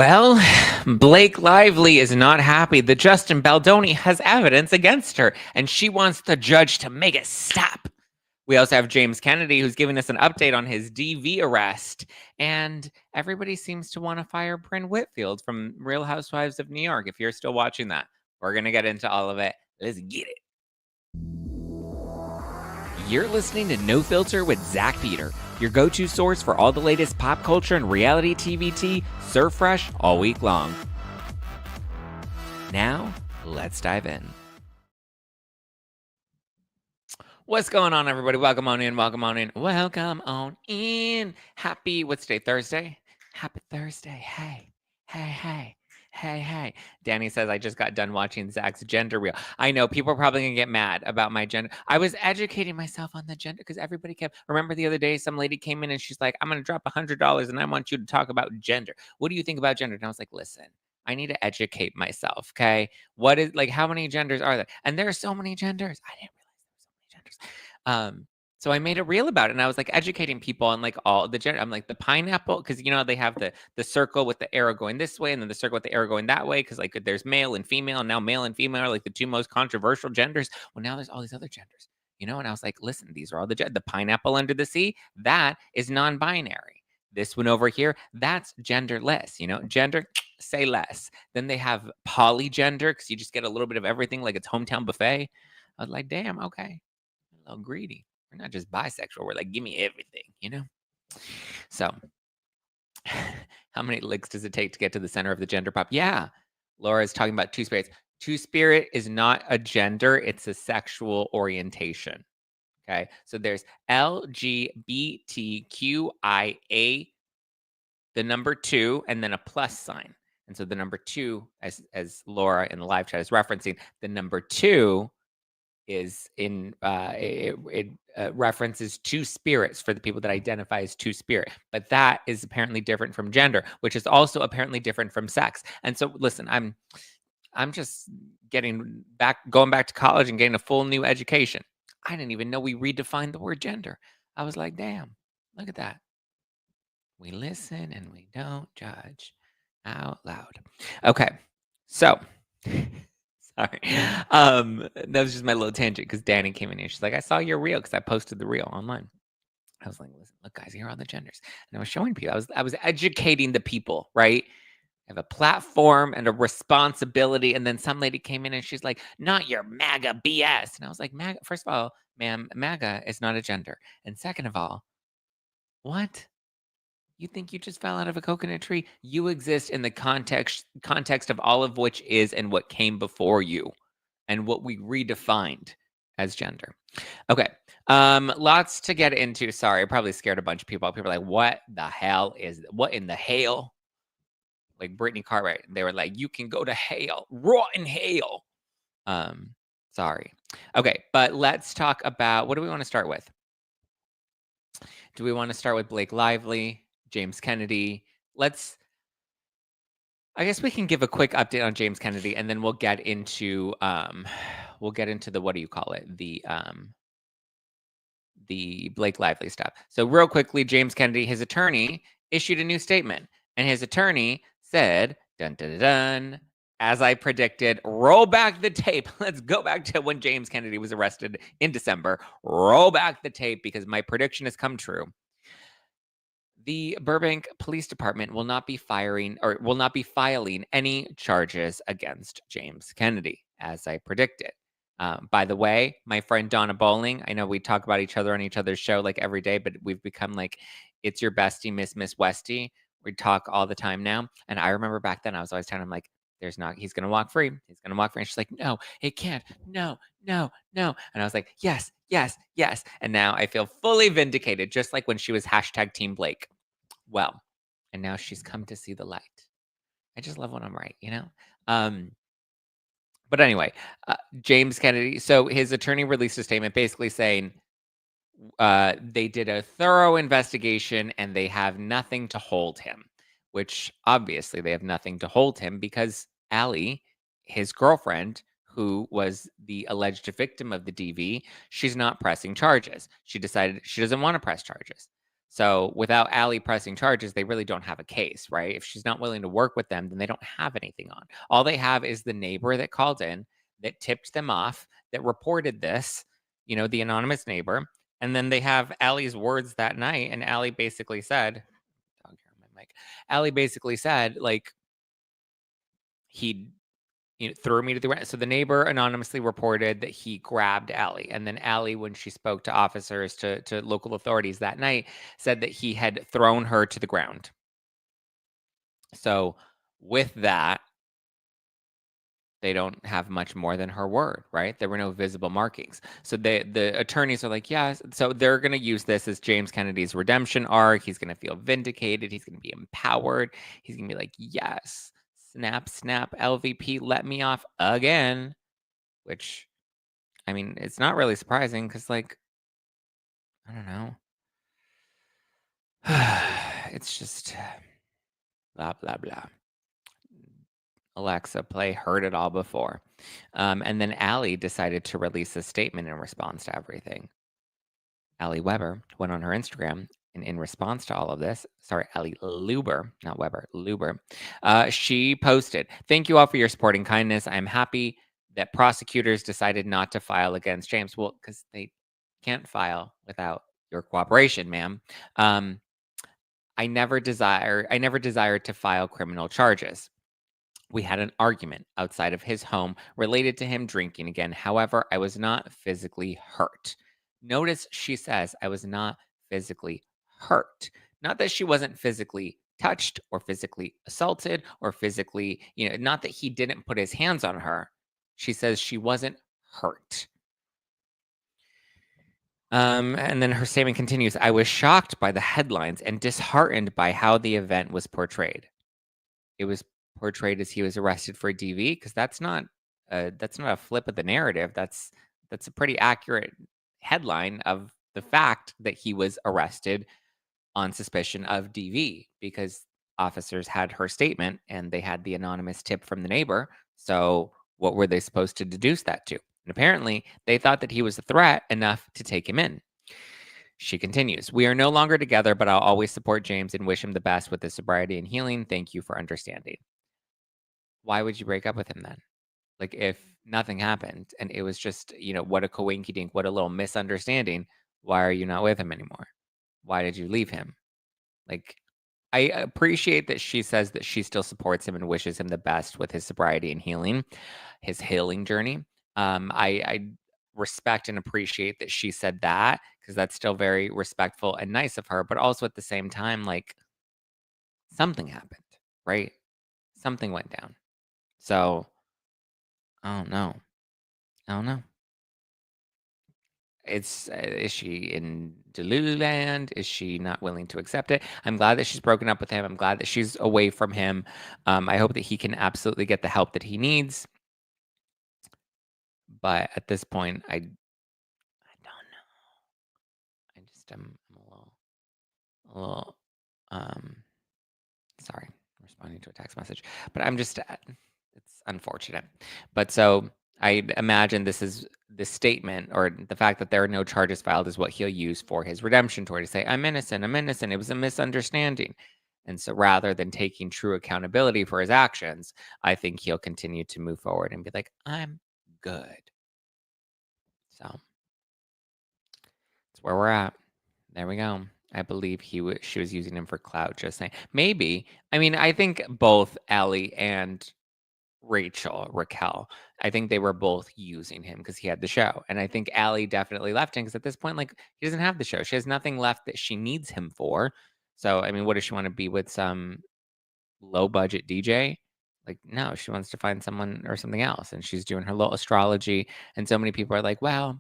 Well, Blake Lively is not happy that Justin Baldoni has evidence against her, and she wants the judge to make it stop. We also have James Kennedy, who's giving us an update on his DV arrest, and everybody seems to want to fire Brynn Whitfield from Real Housewives of New York. If you're still watching that, we're going to get into all of it. Let's get it. You're listening to No Filter with Zack Peter, your go-to source for all the latest pop culture and reality TV tea, served fresh all week long. Now, let's dive in. What's going on, everybody? Welcome on in, welcome on in, welcome on in. Happy, what's today, Thursday? Happy Thursday. Hey. Danny says, I just got done watching Zack's gender reel. I know, people are probably going to get mad about my gender. I was educating myself on the gender because everybody kept, remember the other day, some lady came in and she's like, I'm going to drop $100 and I want you to talk about gender. What do you think about gender? And I was like, listen, I need to educate myself, okay? What is, like, how many genders are there? And there are so many genders. I didn't realize there were so many genders. So I made a reel about it, and I was like educating people on like all the gender. I'm like the pineapple, because they have the circle with the arrow going this way, and then the circle with the arrow going that way, because like there's male and female, and now male and female are like the two most controversial genders. Well, now there's all these other genders, and I was like, listen, these are all the pineapple under the sea, that is non-binary. This one over here, that's genderless. Gender, say less. Then they have polygender, because you just get a little bit of everything, like it's hometown buffet. I was like, damn, okay, a little greedy. We're not just bisexual. We're like, give me everything. So, how many licks does it take to get to the center of the gender pop? Yeah. Laura's talking about two spirits. Two spirit is not a gender, it's a sexual orientation. Okay. So there's LGBTQIA, the number 2, and then a plus sign. And so the number 2, as Laura in the live chat is referencing, the number 2 is in it references two spirits for the people that identify as two spirit, but that is apparently different from gender, which is also apparently different from sex. And so listen, I'm just going back to college and getting a full new education. I didn't even know we redefined the word gender. I was like, damn, look at that. We listen and we don't judge out loud. Okay, so sorry. That was just my little tangent because Danny came in here. She's like, I saw your reel because I posted the reel online. I was like, listen, look, guys, here are all the genders. And I was showing people. I was educating the people, right? I have a platform and a responsibility. And then some lady came in and she's like, not your MAGA BS. And I was like, MAGA, first of all, ma'am, MAGA is not a gender. And second of all, what? You think you just fell out of a coconut tree? You exist in the context of all of which is and what came before you and what we redefined as gender. Okay. Lots to get into. Sorry, I probably scared a bunch of people. People are like, what in the hell? Like Brittany Cartwright. They were like, you can go to hell, rotten hell. Sorry. Okay, but let's talk about, what do we want to start with? Do we want to start with Blake Lively, James Kennedy? I guess we can give a quick update on James Kennedy, and then we'll get into the, what do you call it? The Blake Lively stuff. So real quickly, James Kennedy, his attorney issued a new statement, and his attorney said, dun dun dun, dun, as I predicted, roll back the tape. Let's go back to when James Kennedy was arrested in December. Roll back the tape because my prediction has come true. The Burbank Police Department will not be filing any charges against James Kennedy, as I predicted. By the way, my friend Donna Bowling, I know we talk about each other on each other's show like every day, but we've become like, it's your bestie, Miss Westy. We talk all the time now. And I remember back then I was always telling him like, he's going to walk free. He's going to walk free. And she's like, no, it can't. No. And I was like, yes. And now I feel fully vindicated, just like when she was #Team Blake. Well, and now she's come to see the light. I just love when I'm right, But anyway, James Kennedy. So his attorney released a statement basically saying they did a thorough investigation and they have nothing to hold him, which obviously they have nothing to hold him because Allie, his girlfriend, who was the alleged victim of the DV, she's not pressing charges. She decided she doesn't want to press charges. So without Allie pressing charges, they really don't have a case, right? If she's not willing to work with them, then they don't have anything on. All they have is the neighbor that called in, that tipped them off, that reported this, the anonymous neighbor. And then they have Allie's words that night. And Allie basically said, dog hair on my mic. Allie basically said, like, he threw me to the ground. So the neighbor anonymously reported that he grabbed Allie. And then Allie, when she spoke to officers, to local authorities that night, said that he had thrown her to the ground. So with that, they don't have much more than her word, right? There were no visible markings. So the attorneys are like, yes. So they're going to use this as James Kennedy's redemption arc. He's going to feel vindicated. He's going to be empowered. He's going to be like, yes, snap, snap, LVP, let me off again. Which, I mean, it's not really surprising because, like, I don't know. It's just blah, blah, blah. Alexa, play Heard It All Before. And then Allie decided to release a statement in response to everything. Allie Weber went on her Instagram, and in response to all of this, sorry, Allie Luber, not Weber, Luber, she posted, "Thank you all for your support and kindness. I'm happy that prosecutors decided not to file against James." Well, because they can't file without your cooperation, ma'am. I never desired to file criminal charges. We had an argument outside of his home related to him drinking again. However, I was not physically hurt. Notice she says I was not physically hurt. Not that she wasn't physically touched or physically assaulted or physically, not that he didn't put his hands on her. She says she wasn't hurt. And then her statement continues, "I was shocked by the headlines and disheartened by how the event was portrayed." It was portrayed as he was arrested for DV, because that's not a flip of the narrative. That's a pretty accurate headline of the fact that he was arrested on suspicion of DV, because officers had her statement and they had the anonymous tip from the neighbor. So what were they supposed to deduce that to? And apparently they thought that he was a threat enough to take him in. She continues, "We are no longer together, but I'll always support James and wish him the best with his sobriety and healing. Thank you for understanding." Why would you break up with him then? Like, if nothing happened and it was just, what a coinky dink, what a little misunderstanding, why are you not with him anymore? Why did you leave him? Like, I appreciate that she says that she still supports him and wishes him the best with his sobriety and healing, his healing journey. I respect and appreciate that she said that, because that's still very respectful and nice of her. But also at the same time, like, something happened, right? Something went down. So I don't know. I don't know. Is she in Delulu land? Is she not willing to accept it? I'm glad that she's broken up with him. I'm glad that she's away from him. I hope that he can absolutely get the help that he needs. But at this point, I don't know. I just am a little sorry, I'm responding to a text message, but I'm just it's unfortunate. But so I imagine this statement, or the fact that there are no charges filed, is what he'll use for his redemption tour, to say, I'm innocent, it was a misunderstanding. And so rather than taking true accountability for his actions, I think he'll continue to move forward and be like, I'm good. So that's where we're at. There we go. I believe she was using him for clout, just saying. Maybe. I mean, I think both Allie and Raquel, I think they were both using him because he had the show. And I think Allie definitely left him because at this point, like, he doesn't have the show. She has nothing left that she needs him for. So, I mean, what does she want to be with, some low budget DJ? Like, no, she wants to find someone or something else. And she's doing her little astrology. And so many people are like, well,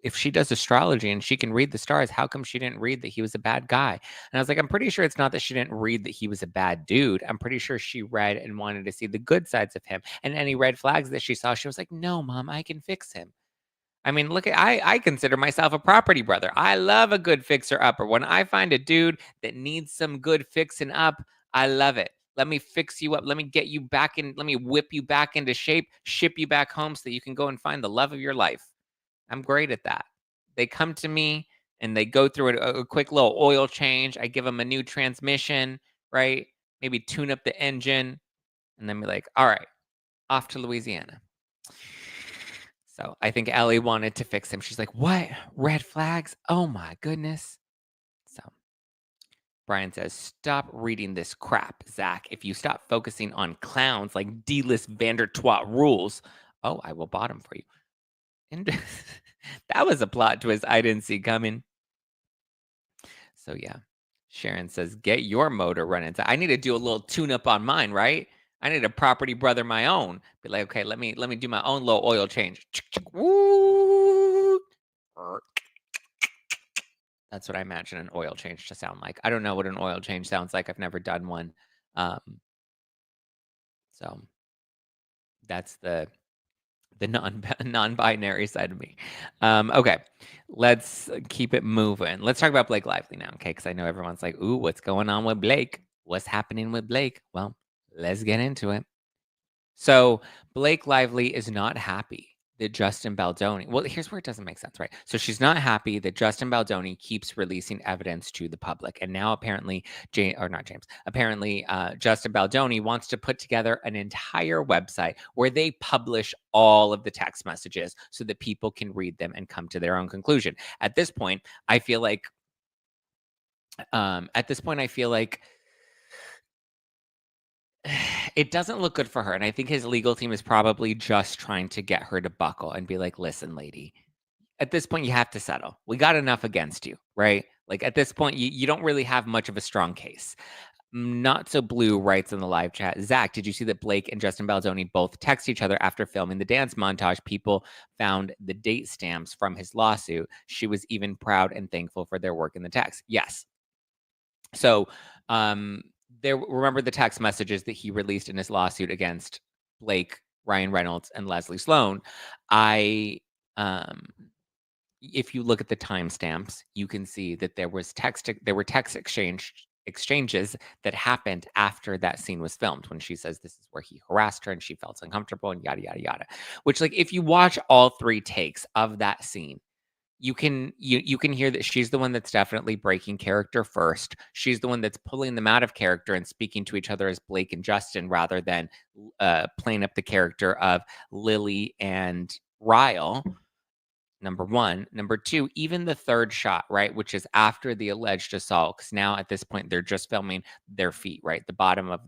if she does astrology and she can read the stars, how come she didn't read that he was a bad guy? And I was like, I'm pretty sure it's not that she didn't read that he was a bad dude. I'm pretty sure she read and wanted to see the good sides of him. And any red flags that she saw, she was like, no, mom, I can fix him. I mean, look at, I consider myself a property brother. I love a good fixer upper. When I find a dude that needs some good fixing up, I love it. Let me fix you up. Let me get you back in. Let me whip you back into shape, ship you back home so that you can go and find the love of your life. I'm great at that. They come to me, and they go through a quick little oil change. I give them a new transmission, right? Maybe tune up the engine, and then be like, all right, off to Louisiana. So I think Ellie wanted to fix him. She's like, what? Red flags? Oh my goodness. So Brian says, stop reading this crap, Zack. If you stop focusing on clowns like D-list Vandertwat rules, oh, I will bottom for you. And that was a plot twist I didn't see coming. So yeah, Sharon says, get your motor running. I need to do a little tune-up on mine, right? I need a property brother my own. Be like, okay, let me do my own little oil change. Woo! That's what I imagine an oil change to sound like. I don't know what an oil change sounds like. I've never done one. So that's the non-binary side of me. Okay, let's keep it moving. Let's talk about Blake Lively now, okay? Because I know everyone's like, ooh, what's going on with Blake? What's happening with Blake? Well, let's get into it. So Blake Lively is not happy that Justin Baldoni. Well, here's where it doesn't make sense, right? So she's not happy that Justin Baldoni keeps releasing evidence to the public, and now apparently, apparently Justin Baldoni wants to put together an entire website where they publish all of the text messages so that people can read them and come to their own conclusion. At this point, I feel like. It doesn't look good for her, and I think his legal team is probably just trying to get her to buckle and be like, listen, lady, at this point, you have to settle. We got enough against you, right? Like, at this point, you don't really have much of a strong case. Not So Blue writes in the live chat, Zack, did you see that Blake and Justin Baldoni both text each other after filming the dance montage? People found the date stamps from his lawsuit. She was even proud and thankful for their work in the text. Yes. So, remember the text messages that he released in his lawsuit against Blake, Ryan Reynolds, and Leslie Sloan. If you look at the timestamps, you can see that there were text exchanges that happened after that scene was filmed, when she says this is where he harassed her and she felt uncomfortable and yada yada yada. Which, like, if you watch all 3 takes of that scene, you can hear that she's the one that's definitely breaking character first. She's the one that's pulling them out of character and speaking to each other as Blake and Justin, rather than playing up the character of Lily and Ryle. Number 1. Number 2, even the 3rd shot, right, which is after the alleged assault, because now at this point they're just filming their feet, right, the bottom of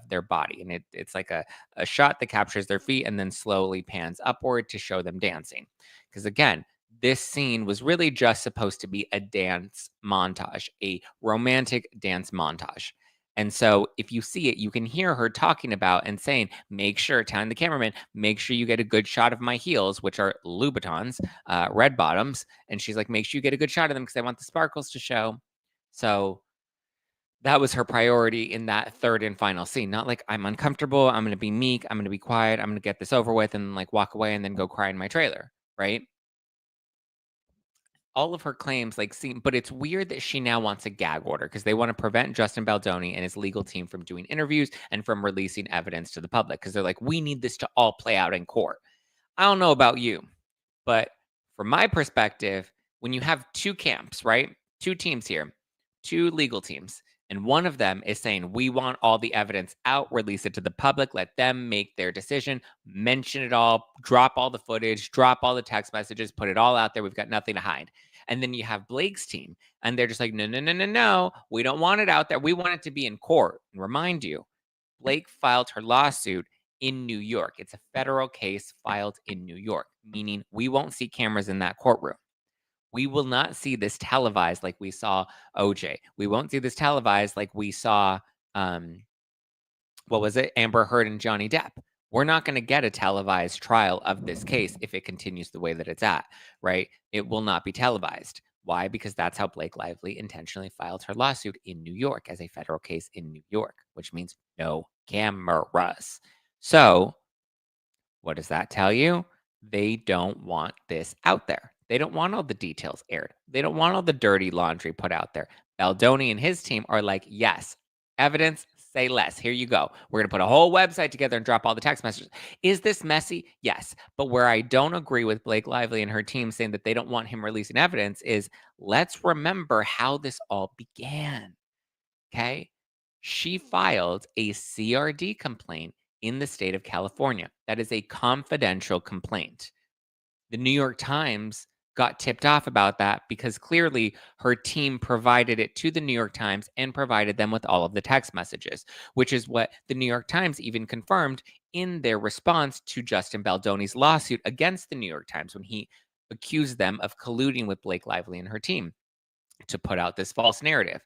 their body, and it's like a shot that captures their feet and then slowly pans upward to show them dancing. Because again, this scene was really just supposed to be a dance montage, a romantic dance montage. And so if you see it, you can hear her talking about and saying, make sure, telling the cameraman, make sure you get a good shot of my heels, which are Louboutins, red bottoms. And she's like, make sure you get a good shot of them because I want the sparkles to show. So that was her priority in that 3rd and final scene. Not like, I'm uncomfortable, I'm going to be meek, I'm going to be quiet, I'm going to get this over with and like walk away and then go cry in my trailer, right? All of her claims seem, but it's weird that she now wants a gag order because they want to prevent Justin Baldoni and his legal team from doing interviews and from releasing evidence to the public, because they're like, we need this to all play out in court. I don't know about you, but from my perspective, when you have 2 camps, right? 2 teams here, 2 legal teams, and one of them is saying, we want all the evidence out, release it to the public, let them make their decision, mention it all, drop all the footage, drop all the text messages, put it all out there. We've got nothing to hide. And then you have Blake's team, and they're just like, no, no, no, no, no. We don't want it out there. We want it to be in court. And remind you, Blake filed her lawsuit in New York. It's a federal case filed in New York, meaning we won't see cameras in that courtroom. We will not see this televised like we saw OJ. We won't see this televised like we saw, what was it? Amber Heard and Johnny Depp. We're not going to get a televised trial of this case if it continues the way that it's at, right? It will not be televised. Why? Because that's how Blake Lively intentionally filed her lawsuit in New York, as a federal case in New York, which means no cameras. So what does that tell you? They don't want this out there. They don't want all the details aired. They don't want all the dirty laundry put out there. Baldoni and his team are like, yes, evidence, Say less. Here you go. We're going to put a whole website together and drop all the text messages. Is this messy? Yes. But where I don't agree with Blake Lively and her team saying that they don't want him releasing evidence is, let's remember how this all began. Okay. She filed a CRD complaint in the state of California. That is a confidential complaint. The New York Times got tipped off about that because clearly her team provided it to the New York Times and provided them with all of the text messages, which is what the New York Times even confirmed in their response to Justin Baldoni's lawsuit against the New York Times when he accused them of colluding with Blake Lively and her team to put out this false narrative.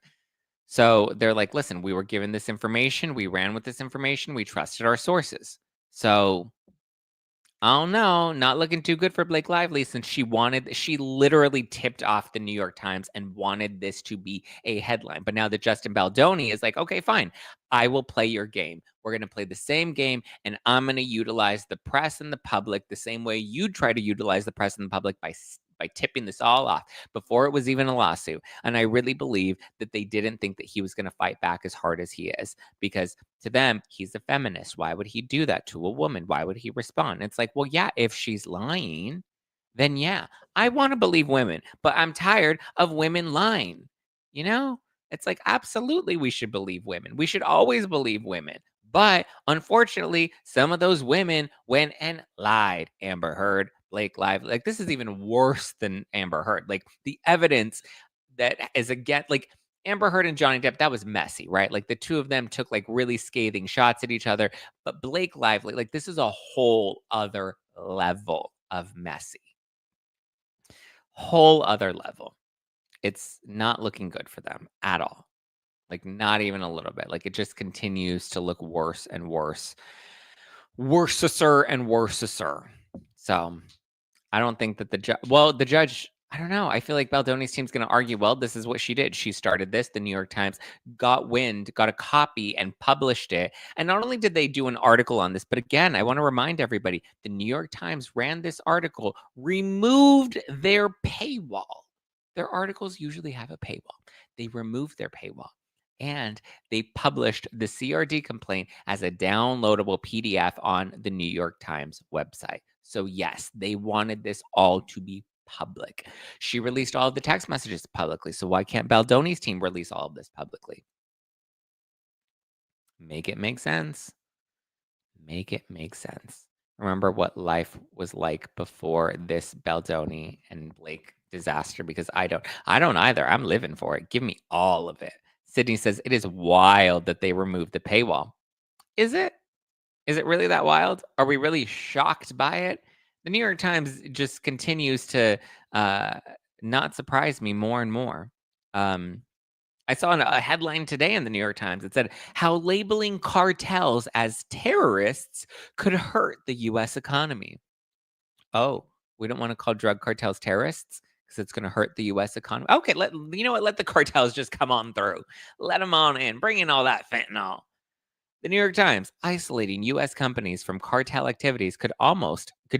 So they're like, listen, we were given this information. We ran with this information. We trusted our sources. So I don't know, not looking too good for Blake Lively since she literally tipped off the New York Times and wanted this to be a headline. But now that Justin Baldoni is like, okay, fine, I will play your game. We're going to play the same game, and I'm going to utilize the press and the public the same way you try to utilize the press and the public by tipping this all off before it was even a lawsuit. And I really believe that they didn't think that he was going to fight back as hard as he is, because to them, he's a feminist. Why would he do that to a woman? Why would he respond? It's like, well, yeah, if she's lying, then yeah, I want to believe women, but I'm tired of women lying. You know, it's like, absolutely, we should believe women. We should always believe women. But unfortunately, some of those women went and lied. Amber Heard, Blake Lively. Like, this is even worse than Amber Heard. Like, the evidence that is again, like, Amber Heard and Johnny Depp, that was messy, right? Like, the two of them took like really scathing shots at each other. But Blake Lively, like, this is a whole other level of messy. Whole other level. It's not looking good for them at all. Like, not even a little bit. Like, it just continues to look worse and worse. Worse-er and worse-er. So I don't think that the judge, I don't know. I feel like Baldoni's team's going to argue, well, this is what she did. She started this. The New York Times got wind, got a copy, and published it. And not only did they do an article on this, but again, I want to remind everybody, the New York Times ran this article, removed their paywall. Their articles usually have a paywall. They removed their paywall. And they published the CRD complaint as a downloadable PDF on the New York Times website. So yes, they wanted this all to be public. She released all of the text messages publicly. So why can't Baldoni's team release all of this publicly? Make it make sense. Make it make sense. Remember what life was like before this Baldoni and Blake disaster, because I don't either. I'm living for it. Give me all of it. Sydney says it is wild that they removed the paywall. Is it? Is it really that wild? Are we really shocked by it? The New York Times just continues to not surprise me more and more. I saw a headline today in the New York Times. It said, how labeling cartels as terrorists could hurt the U.S. economy. Oh, we don't want to call drug cartels terrorists because it's going to hurt the U.S. economy. Okay, you know what? Let the cartels just come on through. Let them on in. Bring in all that fentanyl. The New York Times, isolating U.S. companies from cartel activities could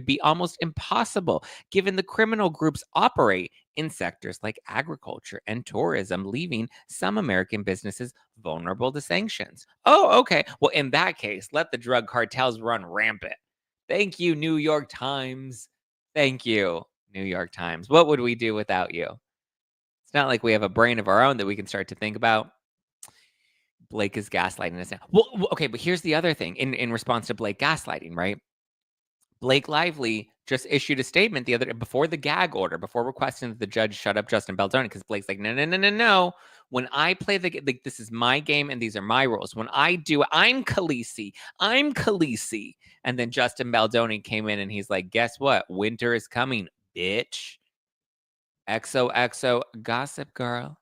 be almost impossible, given the criminal groups operate in sectors like agriculture and tourism, leaving some American businesses vulnerable to sanctions. Oh, okay. Well, in that case, let the drug cartels run rampant. Thank you, New York Times. Thank you, New York Times. What would we do without you? It's not like we have a brain of our own that we can start to think about. Blake is gaslighting us now. Well, okay, but here's the other thing in response to Blake gaslighting, right? Blake Lively just issued a statement the other day before the gag order, before requesting that the judge shut up Justin Baldoni, because Blake's like, no. When I play like, this is my game and these are my rules. When I do, I'm Khaleesi. And then Justin Baldoni came in and he's like, guess what? Winter is coming, bitch. XOXO gossip girl.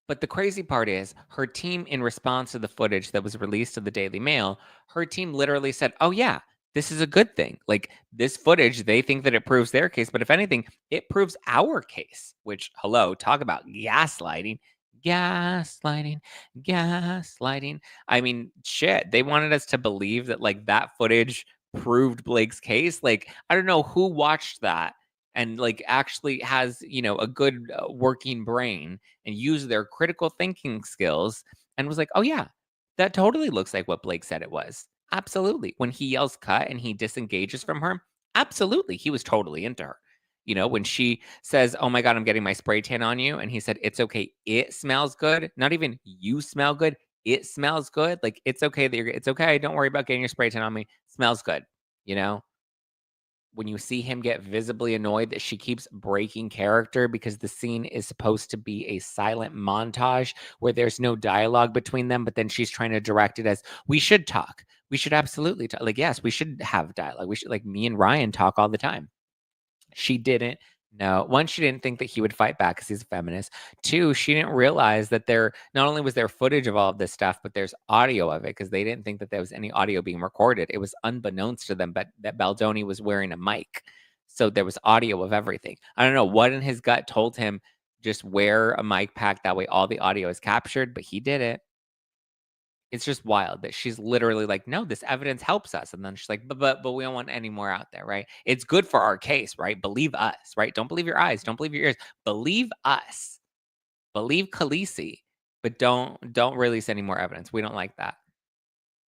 But the crazy part is her team, in response to the footage that was released to the Daily Mail, her team literally said, oh, yeah, this is a good thing. Like, this footage, they think that it proves their case. But if anything, it proves our case, which, hello, talk about gaslighting. Gaslighting. I mean, shit, they wanted us to believe that, like, that footage proved Blake's case. Like, I don't know who watched that and, like, actually has, a good working brain and use their critical thinking skills and was like, oh, yeah, That totally looks like what Blake said it was. Absolutely. When he yells cut and he disengages from her, absolutely. He was totally into her. When she says, "Oh my God, I'm getting my spray tan on you," and he said, "It's okay. It smells good." Not even you smell good. It smells good. Like, it's okay it's okay. Don't worry about getting your spray tan on me. Smells good. You know? When you see him get visibly annoyed that she keeps breaking character because the scene is supposed to be a silent montage where there's no dialogue between them, but then she's trying to direct it as, we should talk. We should absolutely talk. Like, yes, we should have dialogue. We should, like, me and Ryan talk all the time. She didn't. No. One, she didn't think that he would fight back because he's a feminist. Two, she didn't realize that there not only was there footage of all of this stuff, but there's audio of it because they didn't think that there was any audio being recorded. It was unbeknownst to them, but that Baldoni was wearing a mic. So there was audio of everything. I don't know what in his gut told him just wear a mic pack. That way all the audio is captured, but he did it. It's just wild that she's literally like, "No, this evidence helps us." And then she's like, "But we don't want any more out there, right? It's good for our case, right? Believe us, right? Don't believe your eyes, don't believe your ears. Believe us. Believe Khaleesi, but don't release any more evidence. We don't like that.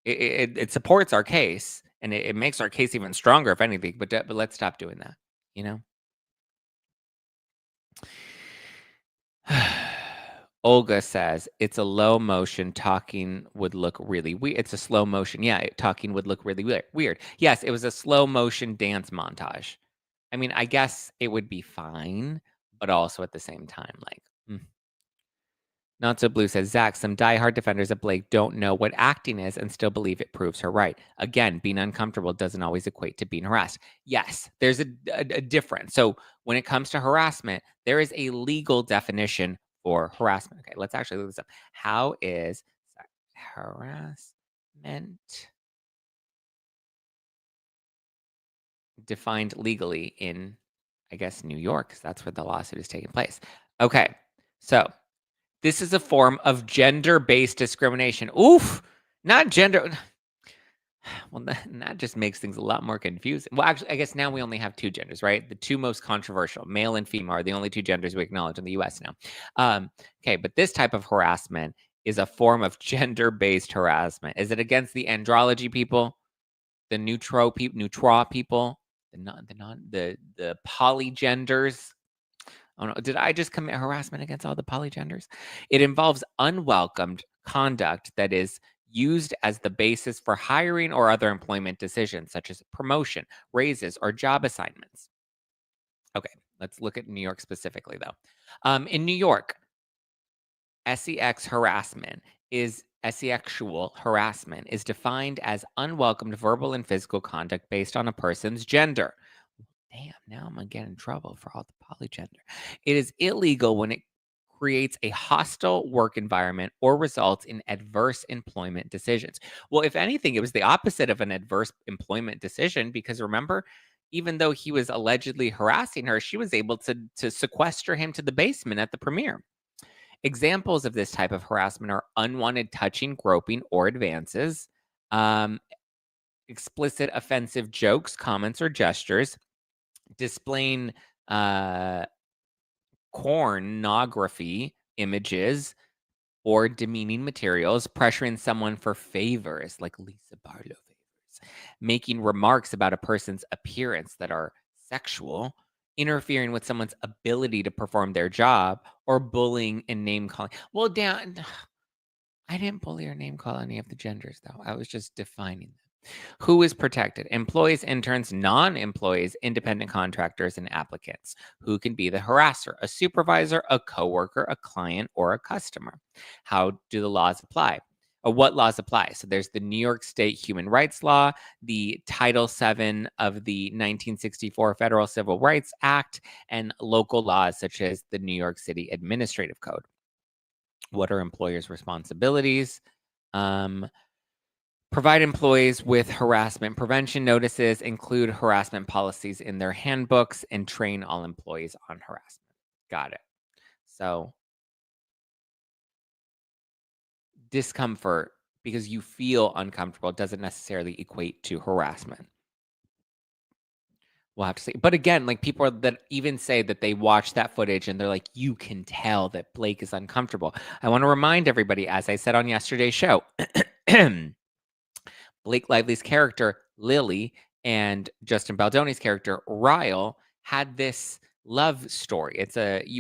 It supports our case and it makes our case even stronger if anything, but let's stop doing that, you know?" Olga says it's a low motion talking would look really weird. It's a slow motion. Yeah, talking would look really weird. Yes, it was a slow motion dance montage. I mean, I guess it would be fine, but also at the same time, like, Not So Blue says, Zach, some diehard defenders of Blake don't know what acting is and still believe it proves her right. Again, being uncomfortable doesn't always equate to being harassed. Yes, there's a difference. So when it comes to harassment, there is a legal definition for harassment. Okay, let's actually look this up. How is harassment defined legally in, I guess, New York? Because that's where the lawsuit is taking place. Okay, so this is a form of gender-based discrimination. Oof, not gender. Well, that just makes things a lot more confusing. Well, actually, I guess now we only have two genders, right? The two most controversial, male and female, are the only two genders we acknowledge in the US now. Okay, but this type of harassment is a form of gender-based harassment. Is it against the andrology people, the neutral people, the polygenders? Oh no, did I just commit harassment against all the polygenders? It involves unwelcomed conduct that is used as the basis for hiring or other employment decisions, such as promotion, raises, or job assignments. Okay, let's look at New York specifically, though. In New York, sexual harassment is defined as unwelcomed verbal and physical conduct based on a person's gender. Damn, now I'm gonna get in trouble for all the polygender. It is illegal when it creates a hostile work environment or results in adverse employment decisions. Well, if anything, it was the opposite of an adverse employment decision because remember, even though he was allegedly harassing her, she was able to sequester him to the basement at the premiere. Examples of this type of harassment are unwanted touching, groping, or advances, um, explicit offensive jokes, comments, or gestures, displaying uh, pornography images or demeaning materials, pressuring someone for favors like Lisa Barlow favors, making remarks about a person's appearance that are sexual, interfering with someone's ability to perform their job, or bullying and name calling. Well, Dan, I didn't bully or name call any of the genders, though. I was just defining them. Who is protected? Employees, interns, non employees, independent contractors, and applicants. Who can be the harasser? A supervisor, a coworker, a client, or a customer. How do the laws apply? Or what laws apply? So there's the New York State Human Rights Law, the Title VII of the 1964 Federal Civil Rights Act, and local laws such as the New York City Administrative Code. What are employers' responsibilities? Provide employees with harassment prevention notices, include harassment policies in their handbooks, and train all employees on harassment. Got it. So, discomfort because you feel uncomfortable doesn't necessarily equate to harassment. We'll have to see. But again, like people that even say that they watch that footage and they're like, you can tell that Blake is uncomfortable. I want to remind everybody, as I said on yesterday's show, Blake Lively's character, Lily, and Justin Baldoni's character, Ryle, had this love story.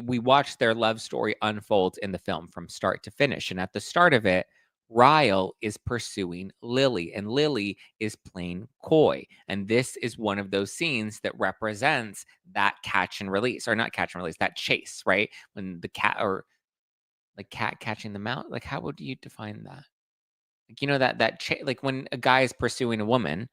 We watched their love story unfold in the film from start to finish. And at the start of it, Ryle is pursuing Lily, and Lily is playing coy. And this is one of those scenes that represents that catch and release, or not catch and release, that chase, right? When the cat, or like cat catching the mouse, like how would you define that? Like, like when a guy is pursuing a woman,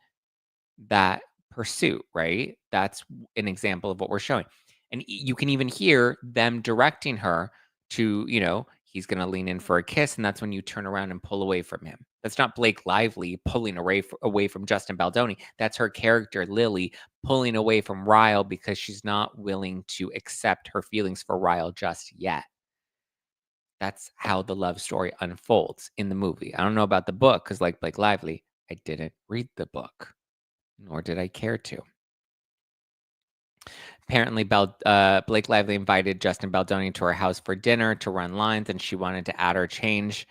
that pursuit, right? That's an example of what we're showing. And you can even hear them directing her to, he's going to lean in for a kiss. And that's when you turn around and pull away from him. That's not Blake Lively pulling away from Justin Baldoni. That's her character, Lily, pulling away from Ryle because she's not willing to accept her feelings for Ryle just yet. That's how the love story unfolds in the movie. I don't know about the book because, like Blake Lively, I didn't read the book, nor did I care to. Apparently, Blake Lively invited Justin Baldoni to her house for dinner to run lines, and she wanted to add her change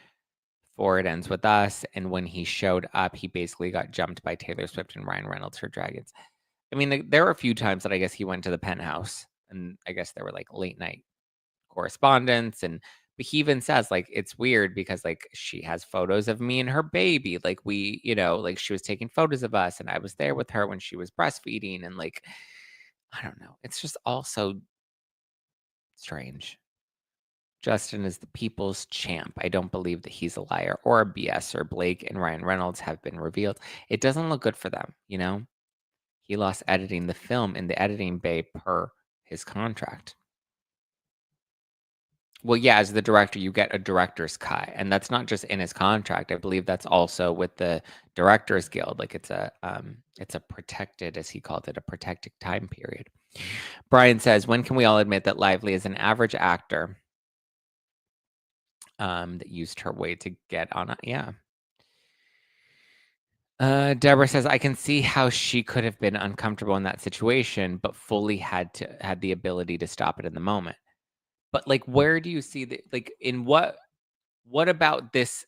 for It Ends With Us. And when he showed up, he basically got jumped by Taylor Swift and Ryan Reynolds, her dragons. I mean, there were a few times that I guess he went to the penthouse, and I guess there were like late night correspondence, but he even says, like, it's weird because, like, she has photos of me and her baby. Like, like she was taking photos of us and I was there with her when she was breastfeeding. And, like, I don't know. It's just all so strange. Justin is the people's champ. I don't believe that he's a liar or a BS. Blake and Ryan Reynolds have been revealed. It doesn't look good for them, He lost editing the film in the editing bay per his contract. Well, yeah, as the director, you get a director's cut, and that's not just in his contract. I believe that's also with the Directors Guild. Like it's a protected, as he called it, a protected time period. Brian says, when can we all admit that Lively is an average actor that used her way to get on? Yeah. Deborah says, I can see how she could have been uncomfortable in that situation, but fully had the ability to stop it in the moment. But like, where do you see that? Like, in what about this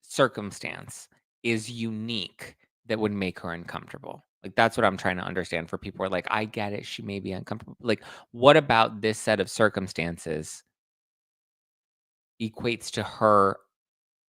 circumstance is unique that would make her uncomfortable? Like, that's what I'm trying to understand for people who are like, I get it, she may be uncomfortable. Like, what about this set of circumstances equates to her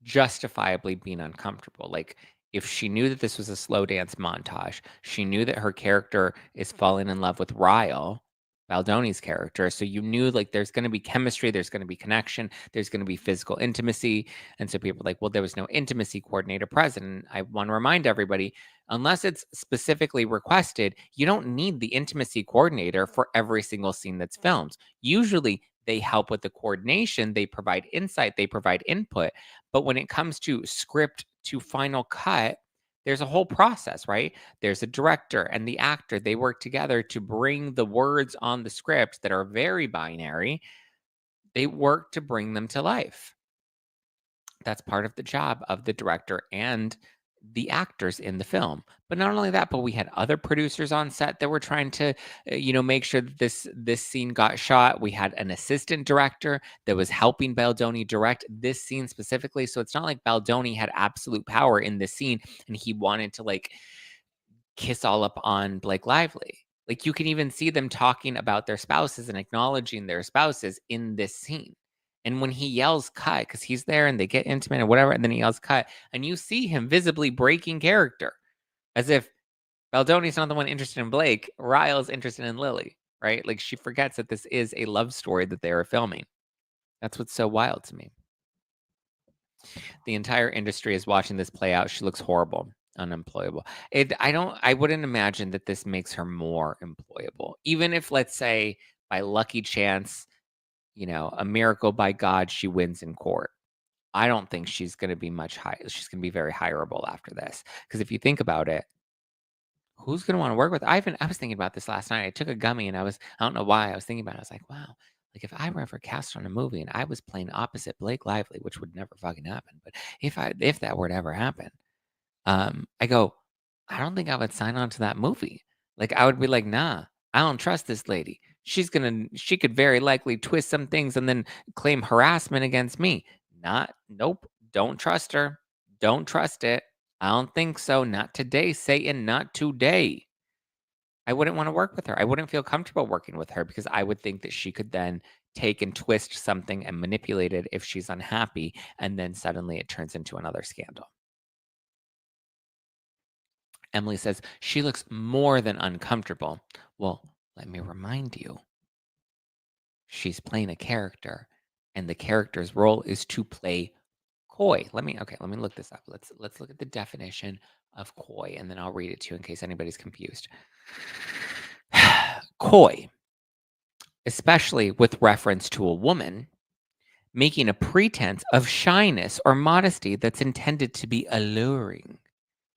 justifiably being uncomfortable? Like, if she knew that this was a slow dance montage, she knew that her character is falling in love with Ryle, Baldoni's character. So you knew, like, there's going to be chemistry, there's going to be connection, there's going to be physical intimacy. And so people are like, well, there was no intimacy coordinator present. And I want to remind everybody, unless it's specifically requested, you don't need the intimacy coordinator for every single scene that's filmed. Usually they help with the coordination, they provide insight, they provide input. But when it comes to script to final cut, there's a whole process, right? There's a director and the actor. They work together to bring the words on the script that are very binary. They work to bring them to life. That's part of the job of the director and the actors in the film. But not only that, but we had other producers on set that were trying to, make sure that this scene got shot. We had an assistant director that was helping Baldoni direct this scene specifically. So it's not like Baldoni had absolute power in this scene and he wanted to, like, kiss all up on Blake Lively. Like, you can even see them talking about their spouses and acknowledging their spouses in this scene. And when he yells cut, because he's there and they get intimate or whatever, and then he yells cut, and you see him visibly breaking character, as if Baldoni's not the one interested in Blake, Ryle's interested in Lily, right? Like, she forgets that this is a love story that they are filming. That's what's so wild to me. The entire industry is watching this play out. She looks horrible, unemployable. I wouldn't imagine that this makes her more employable. Even if, let's say, by lucky chance, a miracle by God, she wins in court. I don't think she's going to be much high. She's going to be very hireable after this. Because if you think about it, who's going to want to work with? I was thinking about this last night. I took a gummy and I don't know why I was thinking about it. I was like, wow, like if I were ever cast on a movie and I was playing opposite Blake Lively, which would never fucking happen, but if that were to ever happen, I go, I don't think I would sign on to that movie Like, I would be like, "Nah, I don't trust this lady. She could very likely twist some things and then claim harassment against me. Not Nope, don't trust her. Don't trust it. I don't think so. Not today, Satan, not today." I wouldn't wanna work with her. I wouldn't feel comfortable working with her because I would think that she could then take and twist something and manipulate it if she's unhappy, and then suddenly it turns into another scandal. Emily says, "She looks more than uncomfortable." Well, let me remind you, she's playing a character, and the character's role is to play coy. Let me look this up. Let's look at the definition of coy, and then I'll read it to you in case anybody's confused. Coy, especially with reference to a woman, making a pretense of shyness or modesty that's intended to be alluring.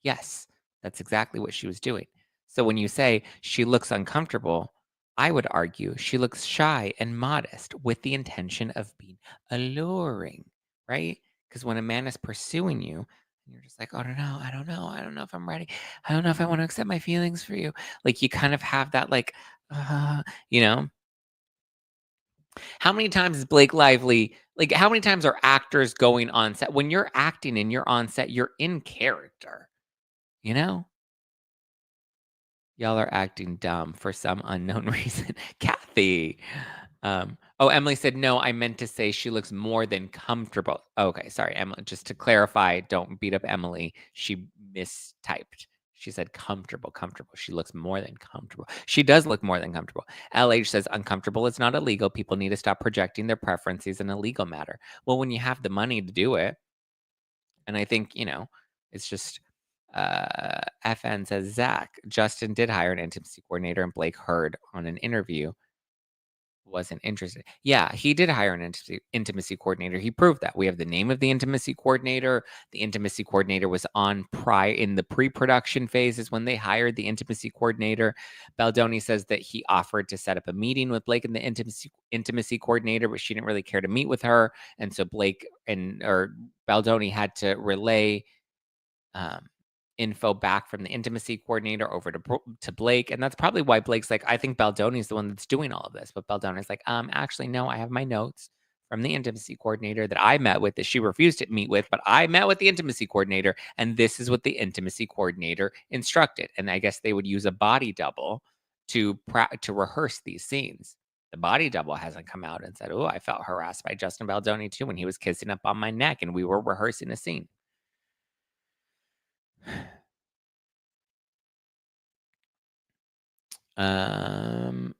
Yes, that's exactly what she was doing. So when you say she looks uncomfortable, I would argue she looks shy and modest with the intention of being alluring, right? Because when a man is pursuing you, and you're just like, "Oh, no, I don't know. I don't know if I'm ready. I don't know if I want to accept my feelings for you." Like you kind of have that, like, you know, how many times is Blake Lively like, how many times are actors going on set? When you're acting and you're on set, you're in character, you know? Y'all are acting dumb for some unknown reason. Kathy. Oh, Emily said, "No, I meant to say she looks more than comfortable." Okay, sorry, Emily. Just to clarify, don't beat up Emily. She mistyped. She said comfortable, comfortable. She looks more than comfortable. She does look more than comfortable. LH says uncomfortable is not illegal. People need to stop projecting their preferences in a legal matter. Well, when you have the money to do it, and I think, it's just FN says, Zach, Justin did hire an intimacy coordinator, and Blake heard on an interview wasn't interested. Yeah, he did hire an intimacy coordinator. He proved that. We have the name of the intimacy coordinator. The intimacy coordinator was on in the pre-production phases when they hired the intimacy coordinator. Baldoni says that he offered to set up a meeting with Blake and the intimacy coordinator, but she didn't really care to meet with her. And so Blake or Baldoni had to relay um, info back from the intimacy coordinator over to Blake, and that's probably why Blake's like, "I think Baldoni's the one that's doing all of this," but Baldoni's like, actually, no, I have my notes from the intimacy coordinator that I met with that she refused to meet with, but I met with the intimacy coordinator, and this is what the intimacy coordinator instructed." And I guess they would use a body double to rehearse these scenes. The body double hasn't come out and said, "Oh, I felt harassed by Justin Baldoni too when he was kissing up on my neck and we were rehearsing a scene." Um,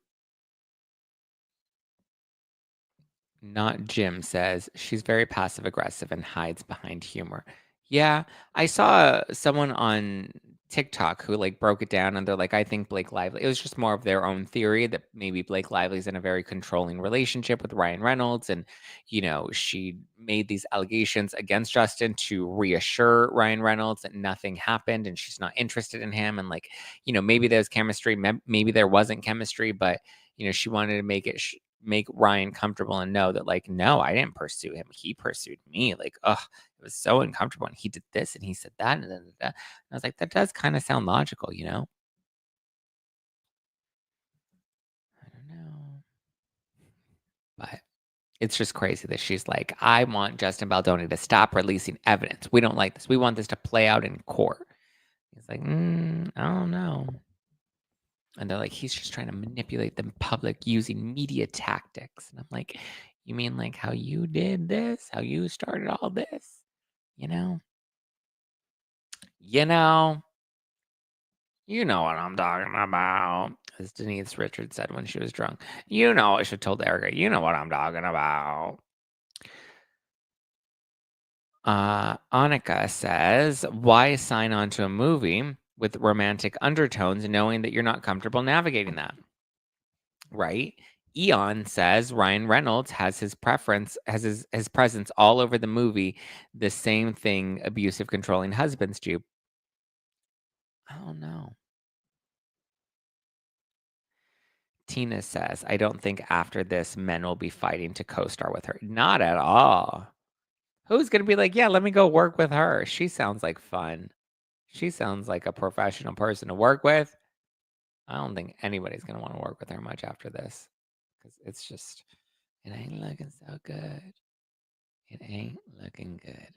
Not Jim says she's very passive aggressive and hides behind humor. Yeah, I saw someone on TikTok who like broke it down and they're like, I think Blake Lively, it was just more of their own theory that maybe Blake Lively's in a very controlling relationship with Ryan Reynolds. And, she made these allegations against Justin to reassure Ryan Reynolds that nothing happened and she's not interested in him. And like, maybe there's chemistry, maybe there wasn't chemistry, but she wanted to make Ryan comfortable and know that, like, no, I didn't pursue him. He pursued me. Like, ugh, it was so uncomfortable. And he did this and he said that. And, I was like, that does kind of sound logical, you know? I don't know. But it's just crazy that she's like, I want Justin Baldoni to stop releasing evidence. We don't like this. We want this to play out in court. He's like, I don't know. And they're like, he's just trying to manipulate the public using media tactics. And I'm like, you mean like how you did this? How you started all this? You know? You know? You know what I'm talking about. As Denise Richards said when she was drunk. You know, I should have told Erica, you know what I'm talking about. Annika says, why sign on to a movie with romantic undertones knowing that you're not comfortable navigating that? Right? Eon says Ryan Reynolds has his preference, has his presence all over the movie, the same thing abusive, controlling husbands do. I don't know. Tina says, I don't think after this men will be fighting to co-star with her. Not at all. Who's gonna be like, yeah, let me go work with her? She sounds like fun. She sounds like a professional person to work with. I don't think anybody's gonna want to work with her much after this because it's just it ain't looking so good. It ain't looking good.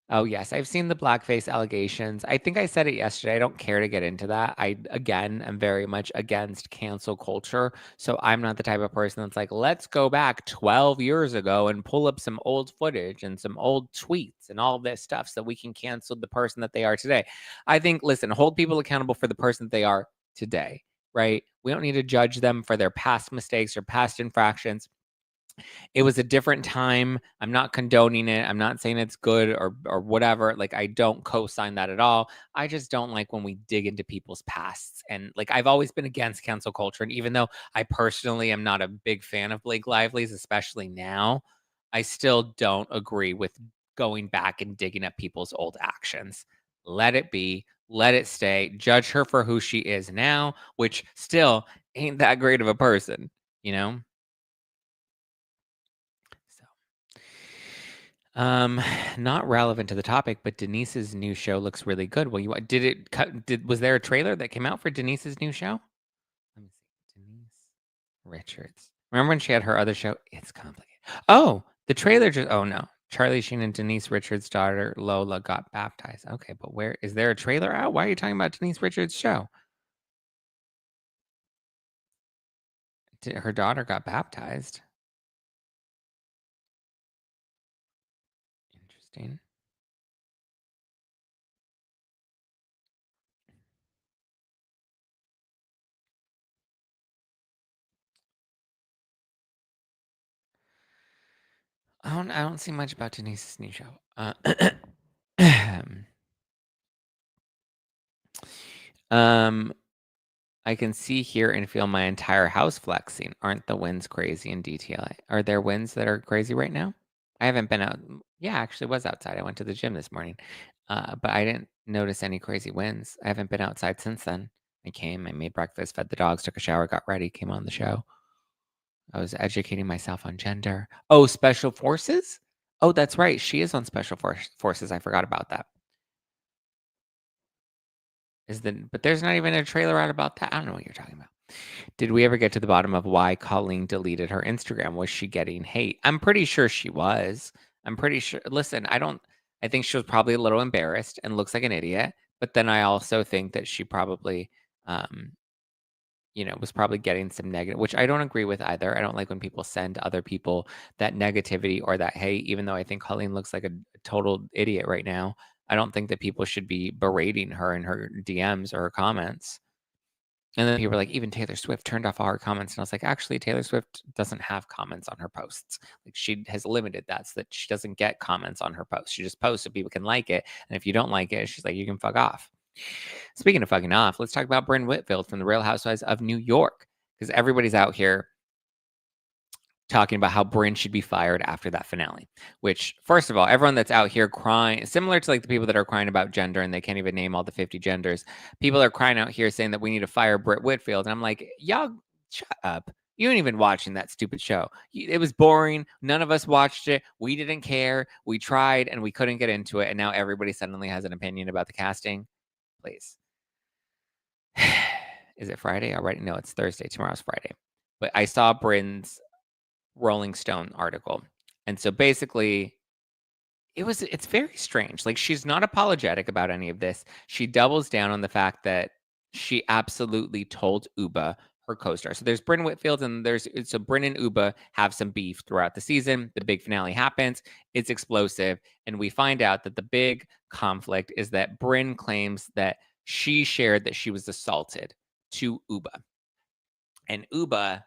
Oh, yes, I've seen the blackface allegations. I think I said it yesterday. I don't care to get into that. I, again, am very much against cancel culture. So I'm not the type of person that's like, let's go back 12 years ago and pull up some old footage and some old tweets and all this stuff so we can cancel the person that they are today. I think, listen, hold people accountable for the person that they are today, right? We don't need to judge them for their past mistakes or past infractions. It was a different time. I'm not condoning it. I'm not saying it's good or whatever. Like, I don't co-sign that at all. I just don't like when we dig into people's pasts. And like, I've always been against cancel culture. And even though I personally am not a big fan of Blake Lively's, especially now, I still don't agree with going back and digging up people's old actions. Let it be. Let it stay. Judge her for who she is now, which still ain't that great of a person, you know? So. Not relevant to the topic, but Denise's new show looks really good. Well, you did it cut was there a trailer that came out for Denise's new show? Let me see. Denise Richards. Remember when she had her other show? It's complicated. Oh, the trailer just oh no. Charlie Sheen and Denise Richards' daughter Lola got baptized. Okay, but where is there a trailer out? Why are you talking about Denise Richards' show? Her daughter got baptized. Interesting. I don't see much about Denise's new show. Um, I can see, hear, and feel my entire house flexing. Aren't the winds crazy in DTLA? Are there winds that are crazy right now? I haven't been out. Yeah, I actually was outside. I went to the gym this morning, but I didn't notice any crazy winds. I haven't been outside since then. I came, I made breakfast, fed the dogs, took a shower, got ready, came on the show. I was educating myself on gender. Oh, special forces? Oh, that's right. She is on special forces. I forgot about that. But there's not even a trailer out about that. I don't know what you're talking about. Did we ever get to the bottom of why Colleen deleted her Instagram? Was she getting hate? I'm pretty sure she was. I'm pretty sure. Listen, I think she was probably a little embarrassed and looks like an idiot. But then I also think that she probably, um, was probably getting some negative, which I don't agree with either. I don't like when people send other people that negativity or that hate, even though I think Colleen looks like a total idiot right now. I don't think that people should be berating her in her DMs or her comments. And then people were like, even Taylor Swift turned off all her comments. And I was like, actually, Taylor Swift doesn't have comments on her posts. Like, she has limited that so that she doesn't get comments on her posts. She just posts so people can like it. And if you don't like it, she's like, you can fuck off. Speaking of fucking off, let's talk about Brynn Whitfield from the Real Housewives of New York. Because everybody's out here talking about how Brynn should be fired after that finale. Which, first of all, everyone that's out here crying, similar to like the people that are crying about gender and they can't even name all the 50 genders, people are crying out here saying that we need to fire Britt Whitfield. And I'm like, y'all, shut up. You ain't even watching that stupid show. It was boring. None of us watched it. We didn't care. We tried and we couldn't get into it. And now everybody suddenly has an opinion about the casting. Please. Is it Friday already? No, it's Thursday. Tomorrow's Friday. But I saw Brynn's Rolling Stone article. And so basically, it's very strange. Like, she's not apologetic about any of this. She doubles down on the fact that she absolutely told Uba, her co-star. So there's Brynn Whitfield and so Brynn and Uba have some beef throughout the season. The big finale happens. It's explosive. And we find out that the big conflict is that Brynn claims that she shared that she was assaulted to Uba. And Uba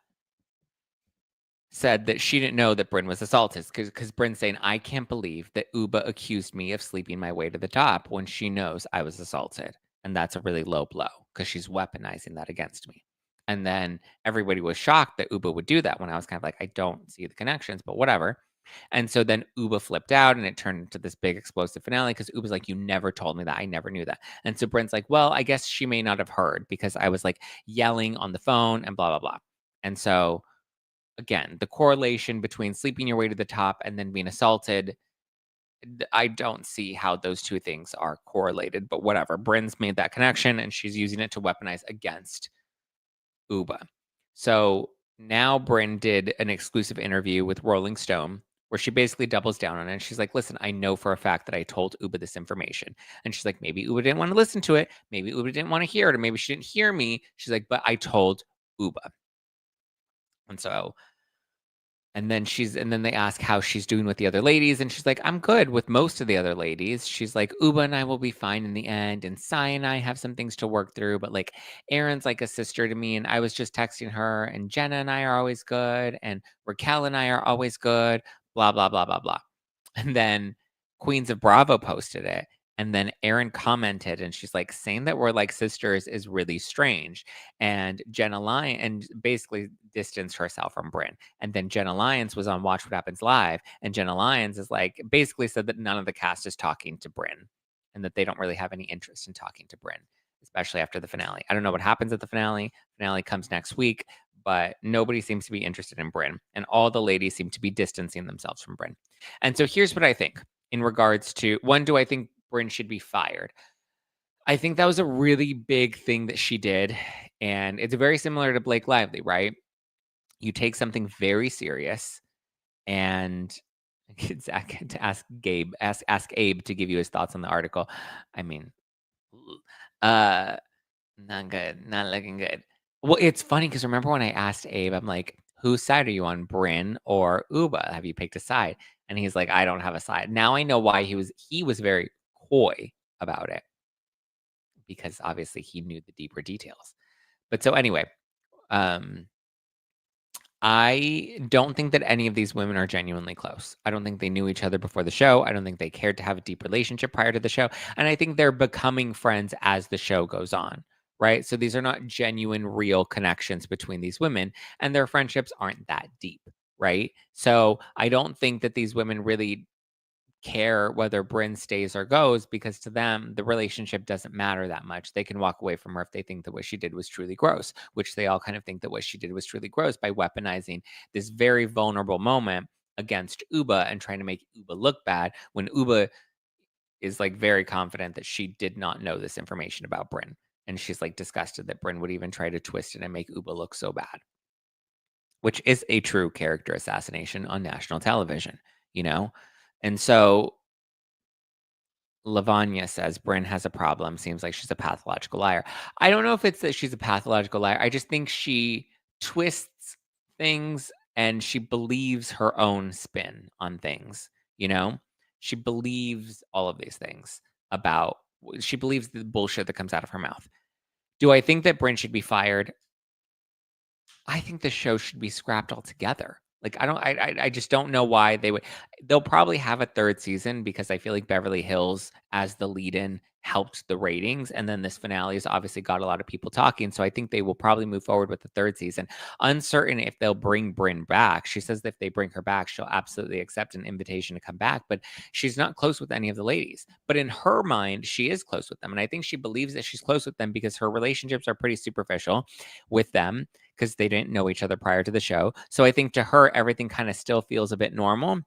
said that she didn't know that Brynn was assaulted because Brynn's saying, I can't believe that Uba accused me of sleeping my way to the top when she knows I was assaulted. And that's a really low blow because she's weaponizing that against me. And then everybody was shocked that Uba would do that when I was kind of like, I don't see the connections, but whatever. And so then Uba flipped out and it turned into this big explosive finale because Uba's like, you never told me that. I never knew that. And so Brynn's like, well, I guess she may not have heard because I was like yelling on the phone and blah, blah, blah. And so again, the correlation between sleeping your way to the top and then being assaulted, I don't see how those two things are correlated, but whatever. Brynn's made that connection and she's using it to weaponize against Uba. So now Brynn did an exclusive interview with Rolling Stone where she basically doubles down on it. And she's like, listen, I know for a fact that I told Uba this information. And she's like, maybe Uba didn't want to listen to it. Maybe Uba didn't want to hear it. Or maybe she didn't hear me. She's like, but I told Uba. And so, and then they ask how she's doing with the other ladies. And she's like, I'm good with most of the other ladies. She's like, Uba and I will be fine in the end. And Sai and I have some things to work through. But like, Erin's like a sister to me. And I was just texting her. And Jenna and I are always good. And Raquel and I are always good. Blah, blah, blah, blah, blah. And then Queens of Bravo posted it. And then Erin commented, and she's like, saying that we're like sisters is really strange. And Jenna Lyons, and basically distanced herself from Brynn. And then Jenna Lyons was on Watch What Happens Live. And Jenna Lyons is like, basically said that none of the cast is talking to Brynn and that they don't really have any interest in talking to Brynn, especially after the finale. I don't know what happens at the finale. Finale comes next week, but nobody seems to be interested in Brynn. And all the ladies seem to be distancing themselves from Brynn. And so here's what I think in regards to, one, do I think Brynn should be fired? I think that was a really big thing that she did. And it's very similar to Blake Lively, right? You take something very serious and Zach to ask Abe to give you his thoughts on the article. I mean, uh not good, not looking good. Well, it's funny because remember when I asked Abe, I'm like, whose side are you on, Brynn or Uba? Have you picked a side? And he's like, I don't have a side. Now I know why he was very coy about it because obviously he knew the deeper details. But so anyway, um I don't think that any of these women are genuinely close. I don't think they knew each other before the show. I don't think they cared to have a deep relationship prior to the show. And I think they're becoming friends as the show goes on, right? So these are not genuine, real connections between these women, and their friendships aren't that deep, right? So I don't think that these women really care whether Brynn stays or goes because to them, the relationship doesn't matter that much. They can walk away from her if they think that what she did was truly gross, which they all kind of think that what she did was truly gross by weaponizing this very vulnerable moment against Uba and trying to make Uba look bad when Uba is like very confident that she did not know this information about Brynn. And she's like disgusted that Brynn would even try to twist it and make Uba look so bad, which is a true character assassination on national television, you know? And so Lavanya says Brynn has a problem. Seems like she's a pathological liar. I don't know if it's that she's a pathological liar. I just think she twists things and she believes her own spin on things. You know, she believes all of these things about, she believes the bullshit that comes out of her mouth. Do I think that Brynn should be fired? I think the show should be scrapped altogether. Like, I just don't know why they would. They'll probably have a third season because I feel like Beverly Hills as the lead-in helped the ratings, and then this finale has obviously got a lot of people talking, so I think they will probably move forward with the third season. Uncertain if they'll bring Brynn back. She says that if they bring her back, she'll absolutely accept an invitation to come back, but she's not close with any of the ladies. But in her mind, she is close with them, and I think she believes that she's close with them because her relationships are pretty superficial with them because they didn't know each other prior to the show. So I think to her, everything kind of still feels a bit normal.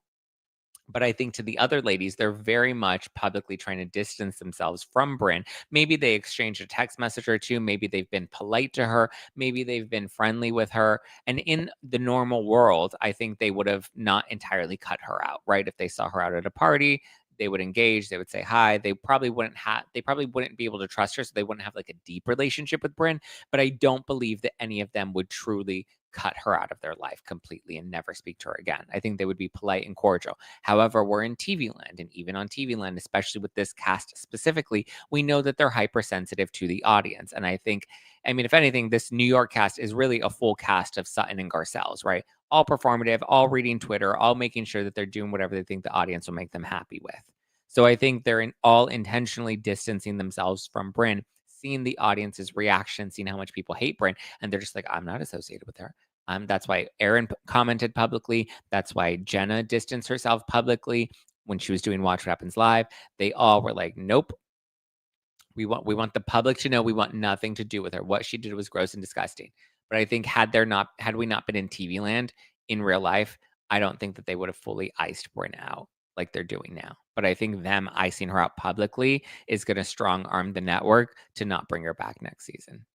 But I think to the other ladies, they're very much publicly trying to distance themselves from Brynn. Maybe they exchanged a text message or two. Maybe they've been polite to her. Maybe they've been friendly with her. And in the normal world, I think they would have not entirely cut her out, right? If they saw her out at a party, they would engage, they would say hi. They probably wouldn't be able to trust her, so they wouldn't have like a deep relationship with Brynn. But I don't believe that any of them would truly cut her out of their life completely and never speak to her again. I think they would be polite and cordial. However, we're in TV land, and even on TV land, especially with this cast specifically, we know that they're hypersensitive to the audience. And I think, I mean, if anything, this New York cast is really a full cast of Sutton and Garcelle's, right? All performative, all reading Twitter, all making sure that they're doing whatever they think the audience will make them happy with. So I think they're all intentionally distancing themselves from Brynn, seeing the audience's reaction, seeing how much people hate Brynn, and they're just like, I'm not associated with her. That's why Erin commented publicly. That's why Jenna distanced herself publicly when she was doing Watch What Happens Live. They all were like, nope. We want the public to know we want nothing to do with her. What she did was gross and disgusting. But I think had we not been in TV land in real life, I don't think that they would have fully iced Brynn out like they're doing now. But I think them icing her out publicly is going to strong arm the network to not bring her back next season.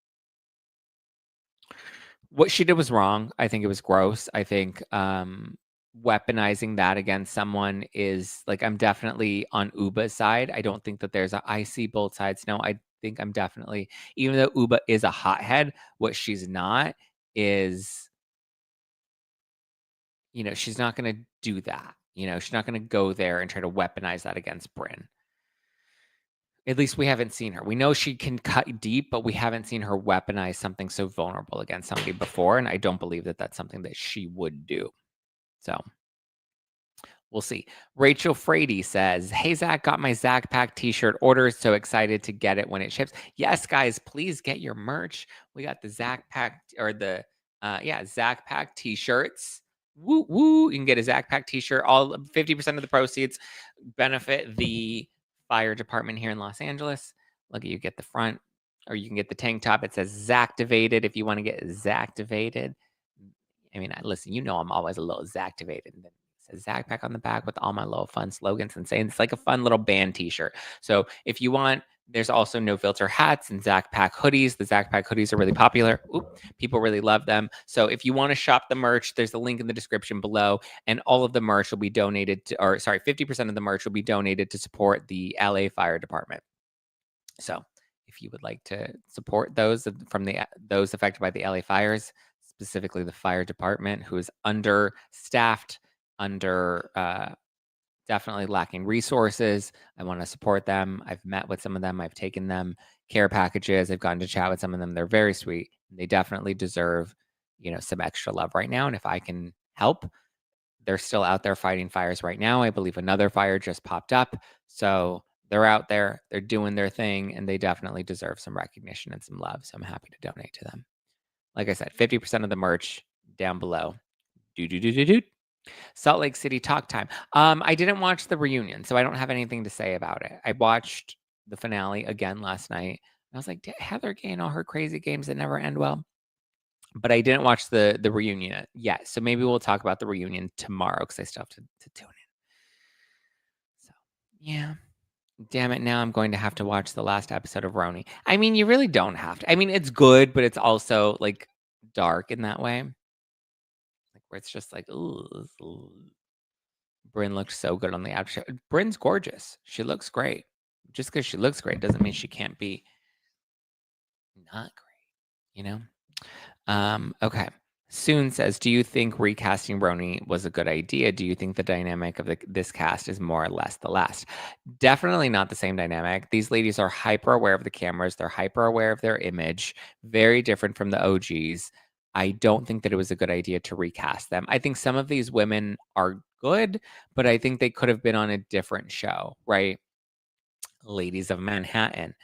what she did was wrong. I think it was gross. I think weaponizing that against someone is like, I'm definitely on Uba's side. I don't think that I see both sides. No, I think I'm definitely, even though Uba is a hothead, what she's not is, she's not going to do that. She's not going to go there and try to weaponize that against Brynn. At least we haven't seen her. We know she can cut deep, but we haven't seen her weaponize something so vulnerable against somebody before. And I don't believe that that's something that she would do. So we'll see. Rachel Frady says, hey, Zach, got my Zack Pack t-shirt order. So excited to get it when it ships. Yes, guys, please get your merch. We got the Zack Pack or the, Zack Pack t-shirts. Woo, woo. You can get a Zack Pack t-shirt. All 50% of the proceeds benefit the fire department here in Los Angeles. Look, you get the front, or you can get the tank top. It says Zactivated if you want to get Zactivated. I mean, listen, I'm always a little Zactivated. And then it says Zack Pack on the back with all my little fun slogans and saying it's like a fun little band t-shirt. So if you want, there's also No Filter hats and Zack Pack hoodies. The Zack Pack hoodies are really popular. People really love them. So if you want to shop the merch, there's a link in the description below. And all of the merch will be donated to, 50% of the merch will be donated to support the LA Fire Department. So if you would like to support those affected by the LA fires, specifically the fire department, who is understaffed, definitely lacking resources. I want to support them. I've met with some of them. I've taken them care packages. I've gotten to chat with some of them. They're very sweet. They definitely deserve, some extra love right now. And if I can help, they're still out there fighting fires right now. I believe another fire just popped up. So they're out there, they're doing their thing, and they definitely deserve some recognition and some love. So I'm happy to donate to them. Like I said, 50% of the merch down below. Salt Lake City talk time. I didn't watch the reunion, so I don't have anything to say about it. I watched the finale again last night. I was like, Heather Gay and all her crazy games that never end well. But I didn't watch the reunion yet. So maybe we'll talk about the reunion tomorrow because I still have to tune in. So, yeah. Damn it. Now I'm going to have to watch the last episode of RHONY. I mean, you really don't have to. I mean, it's good, but it's also like dark in that way. Like where it's just like, ooh. Brynn looks so good on the outside. Brynn's gorgeous. She looks great. Just because she looks great doesn't mean she can't be not great, Okay. Soon says, do you think recasting RHONY was a good idea? Do you think the dynamic of this cast is more or less the last? Definitely not the same dynamic. These ladies are hyper aware of the cameras. They're hyper aware of their image. Very different from the OGs. I don't think that it was a good idea to recast them. I think some of these women are good, but I think they could have been on a different show, right? Ladies of Manhattan.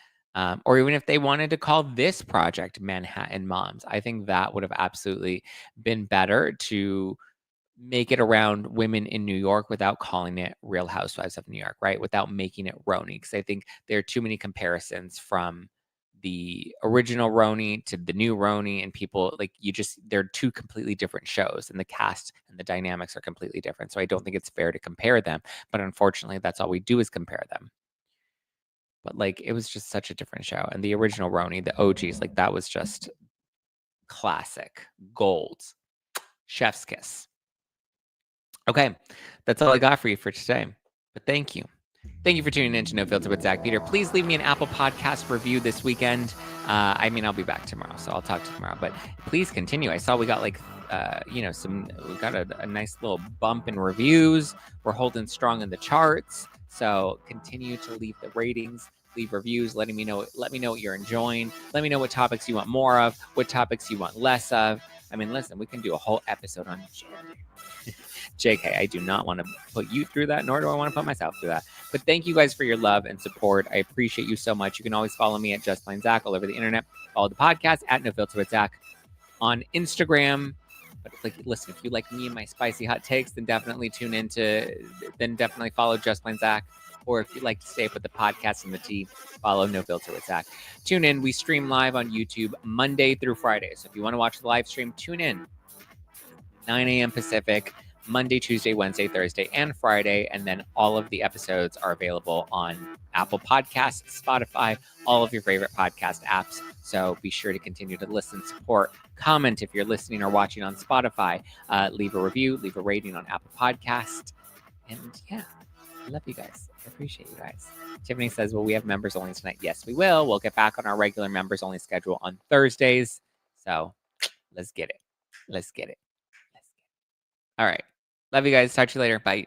Or even if they wanted to call this project Manhattan Moms, I think that would have absolutely been better to make it around women in New York without calling it Real Housewives of New York, right? Without making it RHONY, because I think there are too many comparisons from the original RHONY to the new RHONY, and people like they're two completely different shows, and the cast and the dynamics are completely different. So I don't think it's fair to compare them. But unfortunately, that's all we do is compare them. But like, it was just such a different show. And the original RHONY, the OGs, like that was just classic gold. Chef's kiss. Okay, that's all I got for you for today. But thank you. Thank you for tuning in to No Filter with Zach Peter. Please leave me an Apple Podcast review this weekend. I'll be back tomorrow, so I'll talk to you tomorrow. But please continue. I saw we got we got a nice little bump in reviews. We're holding strong in the charts. So continue to leave the ratings, leave reviews, let me know what you're enjoying. Let me know what topics you want more of, what topics you want less of. I mean, listen, we can do a whole episode on JK. I do not want to put you through that, nor do I want to put myself through that. But thank you guys for your love and support. I appreciate you so much. You can always follow me at Just Plain Zach all over the internet. Follow the podcast at No Filter with Zach on Instagram. But listen, if you like me and my spicy hot takes, then definitely definitely follow Just Plain Zach. Or if you'd like to stay up with the podcast and the tea, follow No Filter with Zach. Tune in. We stream live on YouTube Monday through Friday. So if you want to watch the live stream, tune in. 9 a.m. Pacific, Monday, Tuesday, Wednesday, Thursday, and Friday. And then all of the episodes are available on Apple Podcasts, Spotify, all of your favorite podcast apps. So be sure to continue to listen, support, comment if you're listening or watching on Spotify. Leave a review, leave a rating on Apple Podcast. And yeah, I love you guys. I appreciate you guys. Tiffany says, will we have members only tonight? Yes, we will. We'll get back on our regular members only schedule on Thursdays. So let's get it. Let's get it. Let's get it. All right. Love you guys. Talk to you later. Bye.